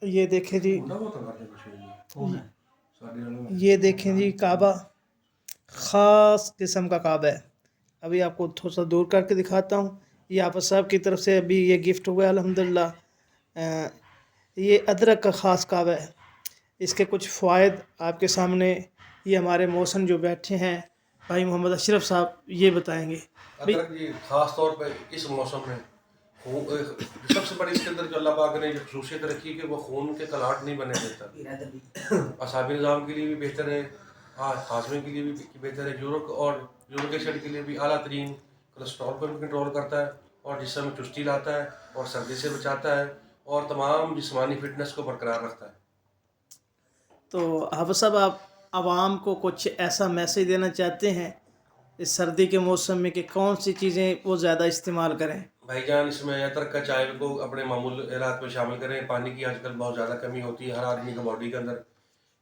ये देखें जी, ये देखें जी काबा, ख़ास किस्म का काबा है। अभी आपको थोड़ा सा दूर करके दिखाता हूँ। ये आप साहब की तरफ से अभी ये गिफ्ट हुआ है अल्हम्दुलिल्लाह। ये अदरक का ख़ास काबा है। इसके कुछ फ़वाइद आपके सामने ये हमारे मौसन जो बैठे हैं भाई मोहम्मद अशरफ साहब ये बताएंगे। अदरक जी ख़ास तौर पे इस मौसम में सबसे बड़ी इसके अंदर जो अल्लाह पाक ने जो खसूसियत रखी कि वो खून के कलाट नहीं बने देता। असाबी निज़ाम के लिए भी बेहतर है, हाजमे के लिए भी बेहतर है, यूरिक एसिड के लिए भी आला तरीन, कोलेस्ट्रॉल को भी कंट्रोल करता है और जिस्म में चुस्ती लाता है और सर्दी से बचाता है और तमाम जिस्मानी फिटनेस को बरकरार रखता है। तो हाफ़िज़ साहब आप आवाम को कुछ ऐसा मैसेज देना चाहते हैं इस सर्दी के मौसम में कि कौन सी चीज़ें वो ज़्यादा इस्तेमाल करें? भाईजान इसमें अदरक का चाय को अपने मामूल रात में शामिल करें। पानी की आजकल बहुत ज़्यादा कमी होती है हर आदमी की बॉडी के अंदर।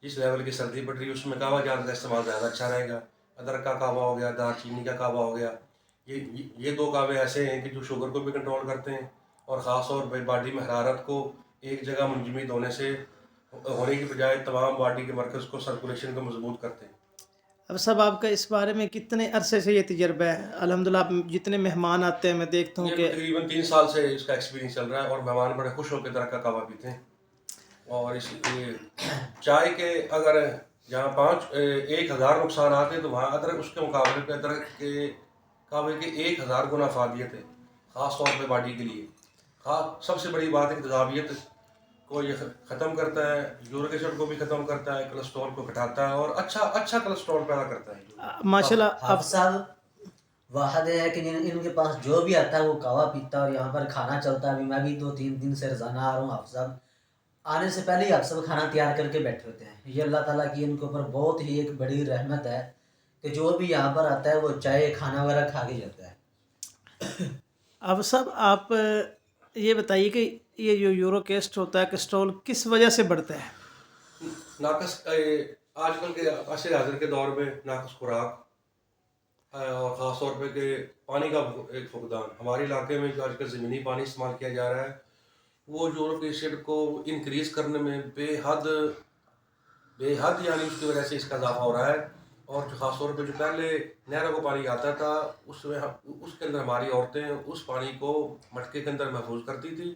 जिस लेवल की सर्दी पड़ रही है उसमें कहवा जात का इस्तेमाल ज़्यादा अच्छा रहेगा। अदरक का कहवा हो गया, दालचीनी का कहवा हो गया। ये दो कहवे ऐसे हैं कि जो शुगर को भी कंट्रोल करते हैं और ख़ास तौर पर बॉडी में हरारत को एक जगह मुंजमद होने की बजाय तमाम बॉडी के मरकज़ को, सर्कुलेशन को मजबूत करते हैं। अब सब आपका इस बारे में कितने अरसे से ये तजर्बा है? अल्हम्दुलिल्लाह आप जितने मेहमान आते हैं मैं देखता हूँ कि तकरीबन 3 साल से इसका एक्सपीरियंस चल रहा है और मेहमान बड़े खुश होकर अदरक का कहवा पीते हैं। और इस चाय के अगर जहाँ 1000 नुकसान आते हैं तो वहाँ अदरक उसके मुकाबले पे अदरक के कहवे के 1000 गुना फादियत है, ख़ास तौर पे बॉडी के लिए। सबसे बड़ी बात है कि तेज़ाबियत को ये ख़त्म करता है, यूरिक एसिड को भी ख़त्म करता है, कोलेस्ट्रॉल को घटाता है और अच्छा कोलेस्ट्रॉल पैदा करता है। माशाल्लाह हाफ़िज़ साहब वाहद है कि इनके पास जो भी आता है वो कहवा पीता है और यहाँ पर खाना चलता है। अभी मैं भी 2-3 दिन से रोज़ाना आ रहा हूँ। हाफ़िज़ साहब आने से पहले ही आप सब खाना तैयार करके बैठे होते हैं। ये अल्लाह ताला की इनके ऊपर बहुत ही एक बड़ी रहमत है कि जो भी यहाँ पर आता है वो चाय खाना वगैरह खा के जाता है। अब सब आप ये बताइए कि ये जो यूरोकेस्ट होता है कोलेस्ट्रॉल किस वजह से बढ़ता है? नाकस आजकल के असर हाजिर के दौर में नाकस खुराक और ख़ास तौर पे कि पानी का एक फुकदान। हमारे इलाके में जो आजकल ज़मीनी पानी इस्तेमाल किया जा रहा है वो यूरिक एसिड को इंक्रीज़ करने में बेहद यानी उसकी वजह से इसका इजाफा हो रहा है। और जो ख़ास तौर पे जो पहले नहरों को पानी आता था उसमें उसके अंदर हमारी औरतें उस पानी को मटके के अंदर महफूज करती थी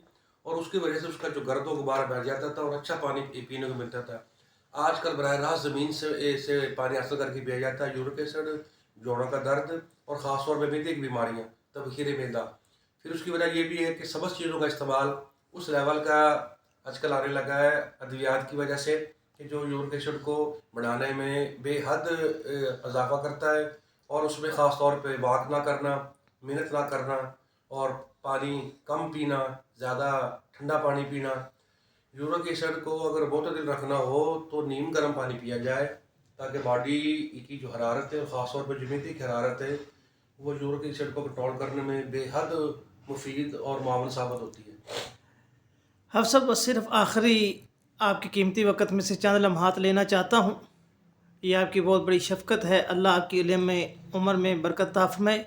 और उसकी वजह से उसका जो गर्द व गुबार बैठ जाता था और अच्छा पानी पीने को मिलता था। आजकल बराह रास्त ज़मीन से पानी हासिल करके पिया जाता है। यूरिक एसिड, जोड़ों का दर्द और ख़ास तौर पर मैदे की बीमारियाँ, तबखीर मैदा। फिर उसकी वजह ये भी है कि सबस चीज़ों का इस्तेमाल उस लेवल का आजकल आने लगा है अद्वियात की वजह से कि जो यूरिक एसिड को बढ़ाने में बेहद इजाफा करता है और उसमें ख़ास तौर पे वॉक ना करना, मेहनत ना करना और पानी कम पीना, ज़्यादा ठंडा पानी पीना। यूरिक एसिड को अगर मुतदिल रखना हो तो नीम गर्म पानी पिया जाए ताकि बॉडी की जो हरारत है, ख़ास तौर पर जो मैदे की हरारत है, वो यूरिक एसिड को कंट्रोल करने में बेहद मुफीद और मावन साबित होती है। हम सब बस सिर्फ आखिरी आपके कीमती वक़्त में से चंद लम्हात लेना चाहता हूँ। ये आपकी बहुत बड़ी शफ़क़त है। अल्लाह आपकी इल्म में, उम्र में बरकत अता फ़रमाए।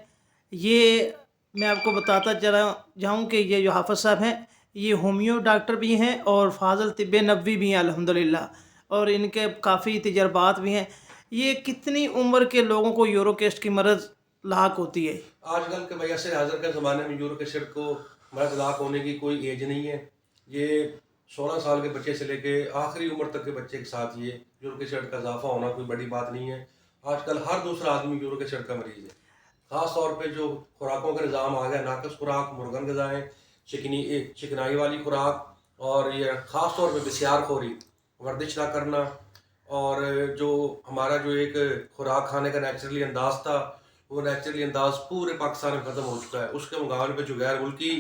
ये मैं आपको बताता चला जाऊँ कि ये जो हाफ़िज़ साहब हैं ये होमियो डॉक्टर भी हैं और फ़ाज़िल तिब्बे नबवी भी हैं अल्हम्दुलिल्लाह, और इनके काफ़ी तजर्बात भी हैं। ये कितनी उम्र के लोगों को यूरोकेस्ट की मरज़ लाक होती है? आजकल के वजह से हाजिर के ज़माने में यूरिक एसिड को मर्द लाक होने की कोई एज नहीं है। ये 16 साल के बच्चे से लेके आखिरी उम्र तक के बच्चे के साथ ये यूरिक एसिड का इजाफा होना कोई बड़ी बात नहीं है। आजकल हर दूसरा आदमी यूरिक एसिड का मरीज़ है। ख़ास तौर पे जो खुराकों का निज़ाम आ गया, नाकस खुराक, मुर्गन ग़िज़ाएँ, चिकनाई वाली खुराक और ये ख़ास तौर पे बसियारखोरी, वर्जिश ना करना और जो हमारा जो एक खुराक खाने का नेचुरली अंदाज़ था वो नेचुरली अंदाज़ पूरे पाकिस्तान में ख़त्म हो चुका है। उसके मुकाबले पे जो गैर मुल्की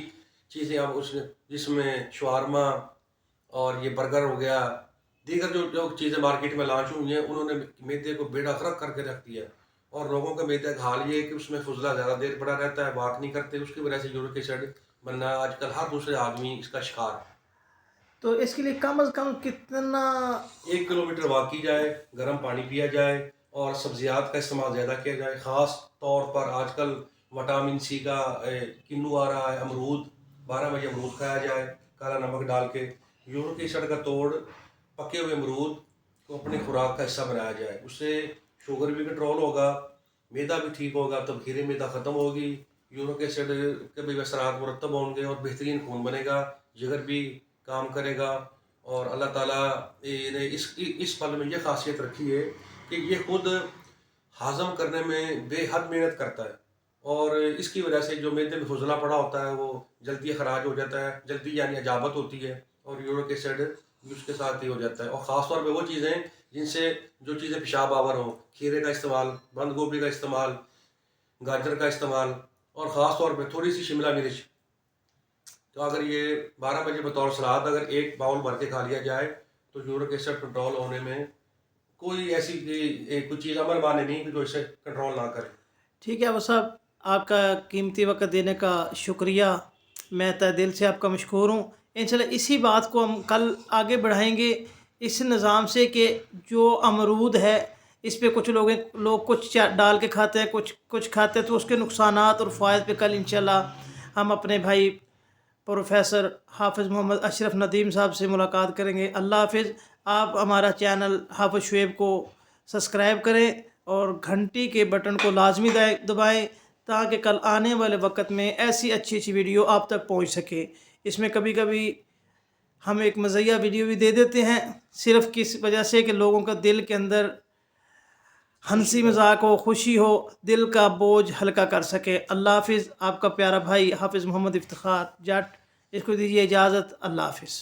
चीज़ें अब उस जिसमें शवारमा और ये बर्गर हो गया, दीगर जो चीज़ें मार्केट में लॉन्च हुई हैं उन्होंने मैदे को बेड़ा-गर्क करके रख दिया है और लोगों का मैदे का हाल ये है कि उसमें फुजला ज़्यादा देर पड़ा रहता है, वॉक नहीं करते, उसकी वजह से यूरिक एसिड बनना आजकल हर दूसरे आदमी इसका शिकार है। तो इसके लिए कम अज़ कम कितना 1 किलोमीटर वॉक की जाए, गर्म पानी पिया जाए और सब्जियात का इस्तेमाल ज़्यादा किया जाए। ख़ास तौर पर आजकल विटामिन सी का किन्नू आ रहा है, अमरूद 12 बजे अमरूद खाया जाए काला नमक डाल के। यूरिक एसिड का तोड़ पके हुए अमरूद को अपनी खुराक का हिस्सा बनाया जाए, उससे शुगर भी कंट्रोल होगा, मैदा भी ठीक होगा, तबखीर मैदा ख़त्म होगी, यूरिक एसिड के भी असरात मुरतब होंगे और बेहतरीन खून बनेगा, जिगर भी काम करेगा। और अल्लाह ताला ने इस फल में ये खासियत रखी है कि ये खुद हाज़म करने में बेहद मेहनत करता है, और इसकी वजह से जो मैदे में फुजला पड़ा होता है वो जल्दी ख़राज हो जाता है, जल्दी यानी अजाबत होती है, और यूरिक एसिड भी उसके साथ ही हो जाता है। और ख़ास तौर पे वो चीज़ें जिनसे जो चीज़ें पेशाब आवर हों, खीरे का इस्तेमाल, बंद गोभी का इस्तेमाल, गाजर का इस्तेमाल, और ख़ास तौर पे थोड़ी सी शिमला मिर्च, तो अगर ये 12 बजे बतौर सलाद अगर एक बाउल भर के खा लिया जाए तो यूरिक एसिड कंट्रोल होने में कोई ऐसी कोई चीज़ अमल माने नहीं कि जो इसे कंट्रोल ना करे। ठीक है अबू साहब, आपका कीमती वक्त देने का शुक्रिया, मैं तहे दिल से आपका मशकूर हूँ। इंशाल्लाह इसी बात को हम कल आगे बढ़ाएंगे इस निज़ाम से कि जो अमरूद है इस पे कुछ लोग कुछ डाल के खाते हैं, कुछ खाते हैं, तो उसके नुकसानात और फ़ायदे पे कल इंशाल्लाह हम अपने भाई प्रोफेसर हाफ़िज़ मोहम्मद अशरफ नदीम साहब से मुलाकात करेंगे। अल्लाह हाफ़िज़। आप हमारा चैनल हाफ़िज़ शुएब को सब्सक्राइब करें और घंटी के बटन को लाजमी दबाएं ताकि कल आने वाले वक्त में ऐसी अच्छी अच्छी वीडियो आप तक पहुंच सके। इसमें कभी कभी हम एक मज़ाहिया वीडियो भी दे देते हैं, सिर्फ़ किस वजह से कि लोगों का दिल के अंदर हंसी मजाक हो, खुशी हो, दिल का बोझ हल्का कर सके। अल्लाह हाफ़िज़। आपका प्यारा भाई हाफ़िज़ मोहम्मद इफ्तिखार जट, इसको दीजिए इजाज़त। अल्लाह हाफ़िज़।